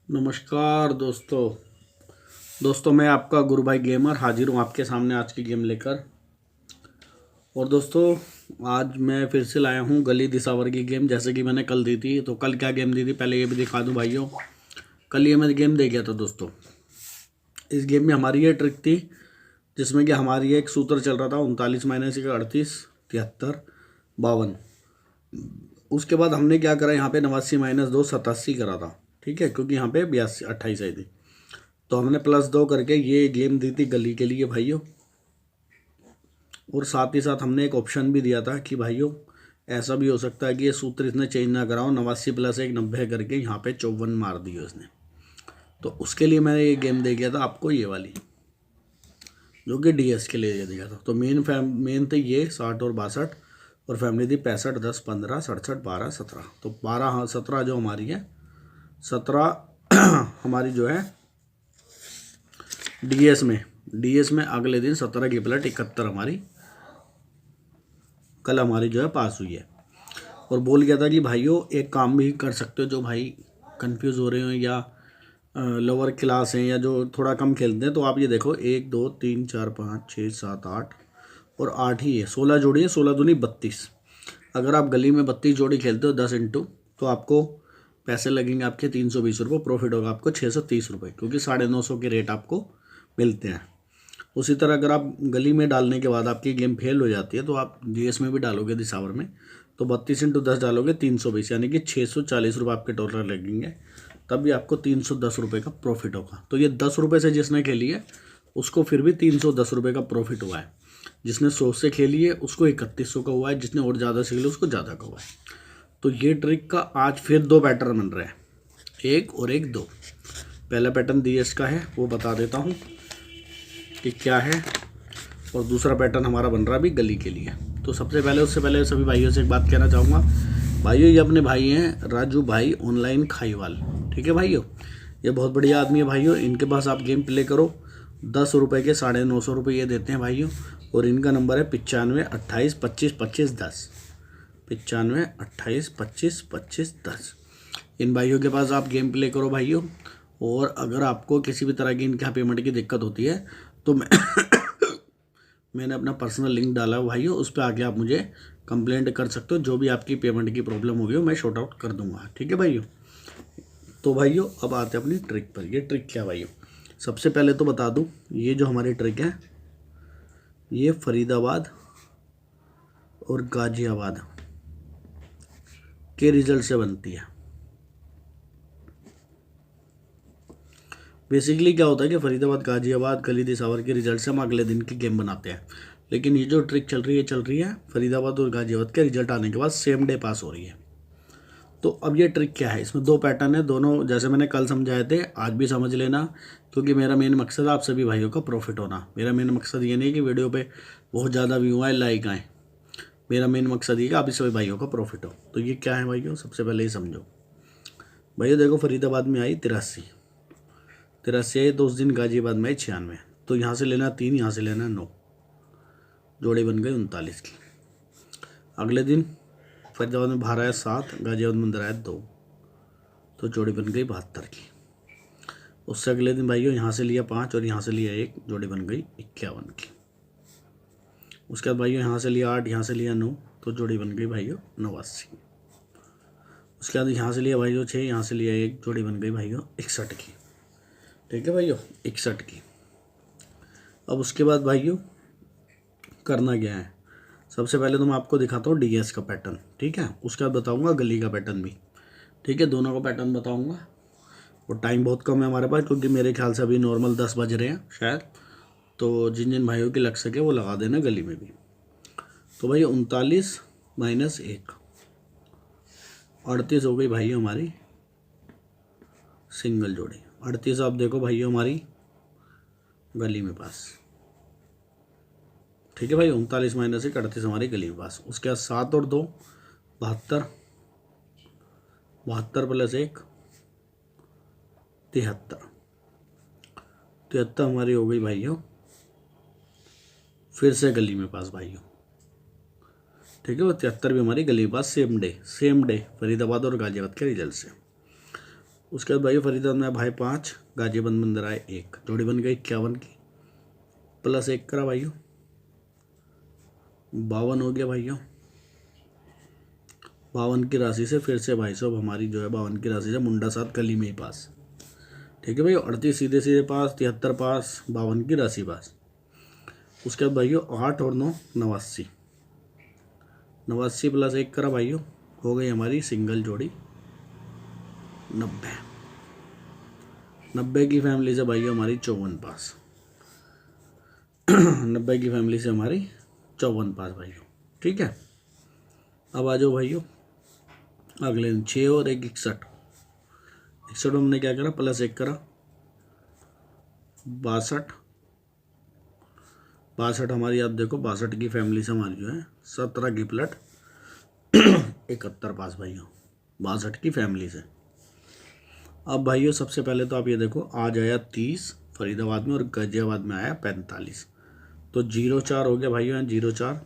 नमस्कार दोस्तों मैं आपका गुरु भाई गेमर हाजिर हूँ आपके सामने आज की गेम लेकर। और दोस्तों आज मैं फिर से लाया हूँ गली दिसावर की गेम, जैसे कि मैंने कल दी थी। तो कल क्या गेम दी थी पहले ये भी दिखा दूँ भाइयों। कल ये मैं गेम दे गया था दोस्तों। इस गेम में हमारी ये ट्रिक थी जिसमें कि हमारी एक सूत्र चल रहा था 39 - 1 38 73 52। उसके बाद हमने क्या करा, यहाँ पे 89 - 2 87 करा था, ठीक है, क्योंकि यहाँ पे 82 28 आई थी। तो हमने +2 करके ये गेम दी थी गली के लिए भाइयों। और साथ ही साथ हमने एक ऑप्शन भी दिया था कि भाइयों ऐसा भी हो सकता है कि ये सूत्र इसने चेंज ना कराओ, 89 + 1 90 करके यहाँ पे 54 मार दिए उसने। तो उसके लिए मैंने ये गेम दे गया था आपको, ये वाली जो कि डीएस के लिए दिया था। तो मेन थे ये 60 और 62, और फैमिली थी 65 10 15 67 12 17। तो 12 हाँ 17 जो हमारी है, 17 हमारी जो है डीएस में अगले दिन 17 की प्लट 71 हमारी कल हमारी जो है पास हुई है। और बोल गया था कि भाइयों एक काम भी कर सकते हो, जो भाई कंफ्यूज हो रहे हो या लोअर क्लास हैं या जो थोड़ा कम खेलते हैं, तो आप ये देखो 1 2 3 4 5 6 7 8 और 8 ही है, 16 जोड़ी है, 16 दूनी 32। अगर आप गली में 32 जोड़ी खेलते हो 10 इंटू, तो आपको पैसे लगेंगे आपके 320 रुपये, प्रॉफिट होगा आपको 630 रुपये, क्योंकि 950 के रेट आपको मिलते हैं। उसी तरह अगर आप गली में डालने के बाद आपकी गेम फेल हो जाती है, तो आप डीएस में भी डालोगे दिसावर में, तो 32 × 10 डालोगे 320, यानी कि 640 रुपये आपके टोटल लगेंगे। तब भी आपको 310 रुपये का प्रॉफिट होगा। तो ये 10 रुपये से जिसने खेली है उसको फिर भी 310 रुपये का प्रॉफिट हुआ है। जिसने 100 से खेली है उसको 3100 का हुआ है, जिसने और ज़्यादा से खेली उसको ज़्यादा का हुआ है। तो ये ट्रिक का आज फिर 2 पैटर्न बन रहे हैं, 1 और 1 2। पहला पैटर्न डीएस का है, वो बता देता हूँ कि क्या है, और दूसरा पैटर्न हमारा बन रहा भी गली के लिए। तो उससे पहले सभी भाइयों से एक बात कहना चाहूँगा। भाइयों ये अपने भाई हैं राजू भाई ऑनलाइन खाईवाल, ठीक है भाइयों। ये बहुत बढ़िया आदमी है भाइयों, इनके पास आप गेम प्ले करो। 10 रुपये के 950 रुपये ये देते हैं भाइयों। और इनका नंबर है 95 28 25 25 10, 95 28 25 25 10। इन भाइयों के पास आप गेम प्ले करो भाइयों। और अगर आपको किसी भी तरह की इनके यहाँ पेमेंट की दिक्कत होती है तो मैंने अपना पर्सनल लिंक डाला भाइयों, उस पर आके आप मुझे कंप्लेंट कर सकते हो। जो भी आपकी पेमेंट की प्रॉब्लम होगी मैं शॉर्ट आउट कर दूंगा, ठीक है भाइयों। तो भाइयों अब आते हैं अपनी ट्रिक पर। ये ट्रिक क्या भाइयों, सबसे पहले तो बता दूं, ये जो हमारी ट्रिक है ये फरीदाबाद और गाजियाबाद के रिजल्ट से बनती है। बेसिकली क्या होता है कि फरीदाबाद गाजियाबाद गली दिसावर के रिजल्ट से हम अगले दिन की गेम बनाते हैं। लेकिन ये जो ट्रिक चल रही है फरीदाबाद और गाजियाबाद के रिजल्ट आने के बाद सेम डे पास हो रही है। तो अब ये ट्रिक क्या है, इसमें 2 पैटर्न है, दोनों जैसे मैंने कल समझाए थे आज भी समझ लेना, क्योंकि मेरा मेन मकसद आप सभी भाइयों का प्रॉफिट होना। मेरा मेन मकसद ये नहीं कि वीडियो पे बहुत ज़्यादा व्यू आए, लाइक आए। मेरा मेन मकसद ये कि आप सभी भाइयों का प्रॉफिट हो। तो ये क्या है भाइयों, सबसे पहले ही समझो भाइयों। देखो फरीदाबाद में आई 83 आई, तो उस दिन गाजियाबाद में आई 96। तो यहाँ से लेना 3, यहाँ से लेना 9, जोड़ी बन गई 39 की। अगले दिन फरीदाबाद में बाहर आया 7, गाजियाबाद में अंदर आया 2, तो जोड़ी बन गई 72 की। उससे अगले दिन भाइयों यहाँ से लिया 5 और यहाँ से लिया 1, जोड़ी बन गई 51 की। उसके बाद भाइयों यहाँ से लिया 8, यहाँ से लिया 9, तो जोड़ी बन गई भाइयों 89। उसके बाद यहाँ से लिया भाइयों 6, यहाँ से लिया 1, जोड़ी बन गई भाइयों 61 की, ठीक है भाइयों 61 की। अब उसके बाद भाइयों करना क्या है, सबसे पहले तो मैं आपको दिखाता हूँ डीएस का पैटर्न, ठीक है। उसके बाद बताऊँगा गली का पैटर्न भी, ठीक है, दोनों का पैटर्न बताऊँगा। और टाइम बहुत कम है हमारे पास, क्योंकि मेरे ख्याल से अभी नॉर्मल 10 बज रहे हैं शायद। तो जिन जिन भाइयों की लग सके वो लगा देना गली में भी। तो भाई 39 - 1 38 हो गई भाइयों हमारी सिंगल जोड़ी। 38 आप देखो भाइयों हमारी गली में पास, ठीक है भाई। 39 - 1 38 हमारी गली में पास। उसके बाद 7 और 2 72, 72 + 1 73, 73 हमारी हो गई भाइयों फिर से गली में पास भाइयों, ठीक है। वो 73 भी हमारी गली में पास सेम डे फरीदाबाद और गाजियाबाद के रिजल्ट से। उसके बाद भाई फरीदाबाद में भाई 5, गाजियाबाद मंदिर आए 1, जोड़ी बन गई 51 की, प्लस 1 करा भाइयों 52 हो गया भाइयों। 52 की राशि से फिर से भाई साहब हमारी जो है 52 की राशि से मुंडा 7 गली में ही पास। ठीक है भाई, 38 सीधे सीधे पास, 73 पास, 52 की राशि पास। उसके बाद भाइयों 8 और 9 89, 89 प्लस 1 करा भाइयों, हो गई हमारी सिंगल जोड़ी 90। 90 की फैमिली से भाइयों हमारी 54 पास। 90 की फैमिली से हमारी 54 पास भाइयों। ठीक है, अब आ जाओ भाइयों अगले दिन 6 और 1 61। 61 में हमने क्या करा, प्लस 1 करा 62। 62 हमारी, आप देखो 62 की फैमिली से हमारी जो है 17 की प्लट 71 पास भाइयों 62 की फैमिली से। अब भाइयों सबसे पहले तो आप ये देखो, आज आया 30 फरीदाबाद में और गाजियाबाद में आया 45, तो 0-4 हो गया भाइयों, 0-4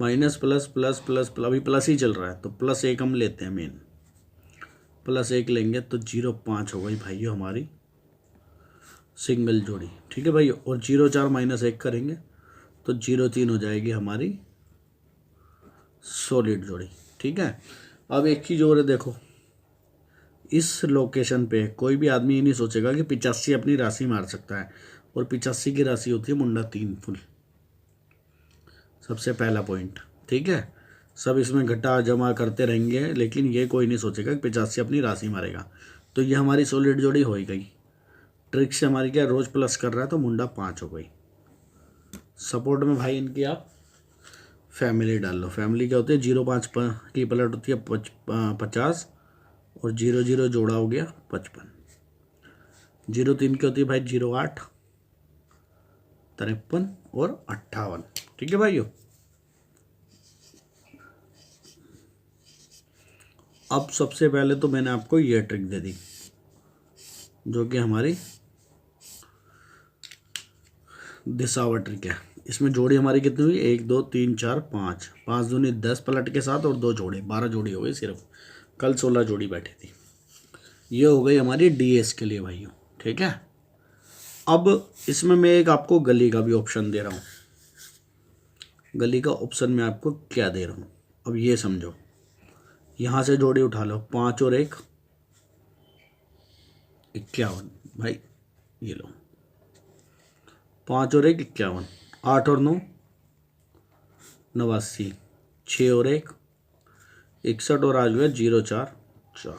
माइनस प्लस प्लस प्लस अभी प्लस ही चल रहा है, तो प्लस 1 हम लेते हैं मेन, प्लस 1 लेंगे तो 0-5 हो गई भाइयों हमारी सिंगल जोड़ी। ठीक है भाइयों, और 0-4 माइनस 1 करेंगे तो 0-3 हो जाएगी हमारी सॉलिड जोड़ी। ठीक है, अब एक चीज़ और है, देखो इस लोकेशन पे कोई भी आदमी ये नहीं सोचेगा कि 85 अपनी राशि मार सकता है, और 85 की राशि होती है मुंडा 3 फुल, सबसे पहला पॉइंट। ठीक है, सब इसमें घटा जमा करते रहेंगे, लेकिन ये कोई नहीं सोचेगा कि 85 अपनी राशि मारेगा। तो ये हमारी सॉलिड जोड़ी हो ही गई। ट्रिक से हमारी क्या, रोज प्लस कर रहा है तो मुंडा 5 हो गई। सपोर्ट में भाई इनकी आप फैमिली डाल लो। फैमिली क्या होती है, 0-5 की पलट होती है 50, और 0-0 जोड़ा हो गया 55। 0-3 की होती है भाई 0-8, 53 और 58। ठीक है भाइयों, अब सबसे पहले तो मैंने आपको ये ट्रिक दे दी, जो कि हमारी दिशावा ट्रिक है। इसमें जोड़ी हमारी कितनी हुई, 1 2 3 4 5, 5 दूनी 10 पलट के साथ और 2 जोड़े, 12 जोड़ी हो गई सिर्फ। कल 16 जोड़ी बैठी थी। ये हो गई हमारी डीएस के लिए भाइयों। ठीक है, अब इसमें मैं एक आपको गली का भी ऑप्शन दे रहा हूँ। गली का ऑप्शन में आपको क्या दे रहा हूँ, अब ये समझो। यहाँ से जोड़ी उठा लो, 5 और 1 51 भाई, ये लो 5 और 1 51, 8 और 9 89, 6 और 1 61, और आज हुआ 0-4-4।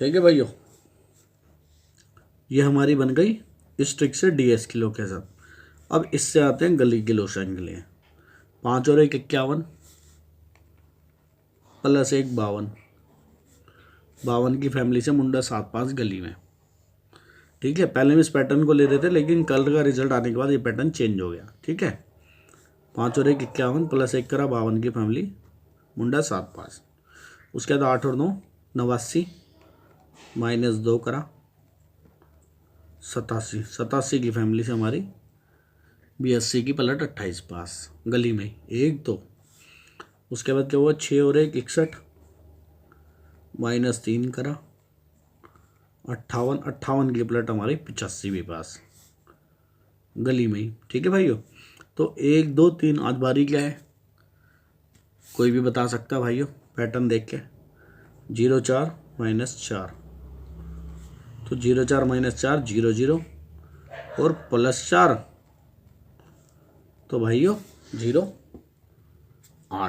ठीक है भाइयों, ये हमारी बन गई इस ट्रिक से डीएस की लोकेशन। अब इससे आते हैं गली की लोकेशन के लिए। 5 और 1 51, प्लस 1 52, 52 की फैमिली से मुंडा 7 पास गली में। ठीक है, पहले हम इस पैटर्न को ले रहे थे, लेकिन कल का रिजल्ट आने के बाद ये पैटर्न चेंज हो गया। ठीक है, 5 और 1 51, प्लस 1 करा 52 की फैमिली मुंडा 7 पास। उसके बाद 8 और 9 89, माइनस 2 करा 87, 87 की फैमिली से हमारी 82 की पलट 28 पास गली में 1 2। उसके बाद क्या हुआ, 6 और 1 61, माइनस 3 करा 58, 58 की प्लट हमारी 85 भी पास गली में ही। ठीक है भाइयों, तो 1 2 3 आज बारी क्या है, कोई भी बता सकता है भाइयों पैटर्न देख के। 0-4 -4, तो 0-4 -4 0-0, और +4, तो भाइयों 0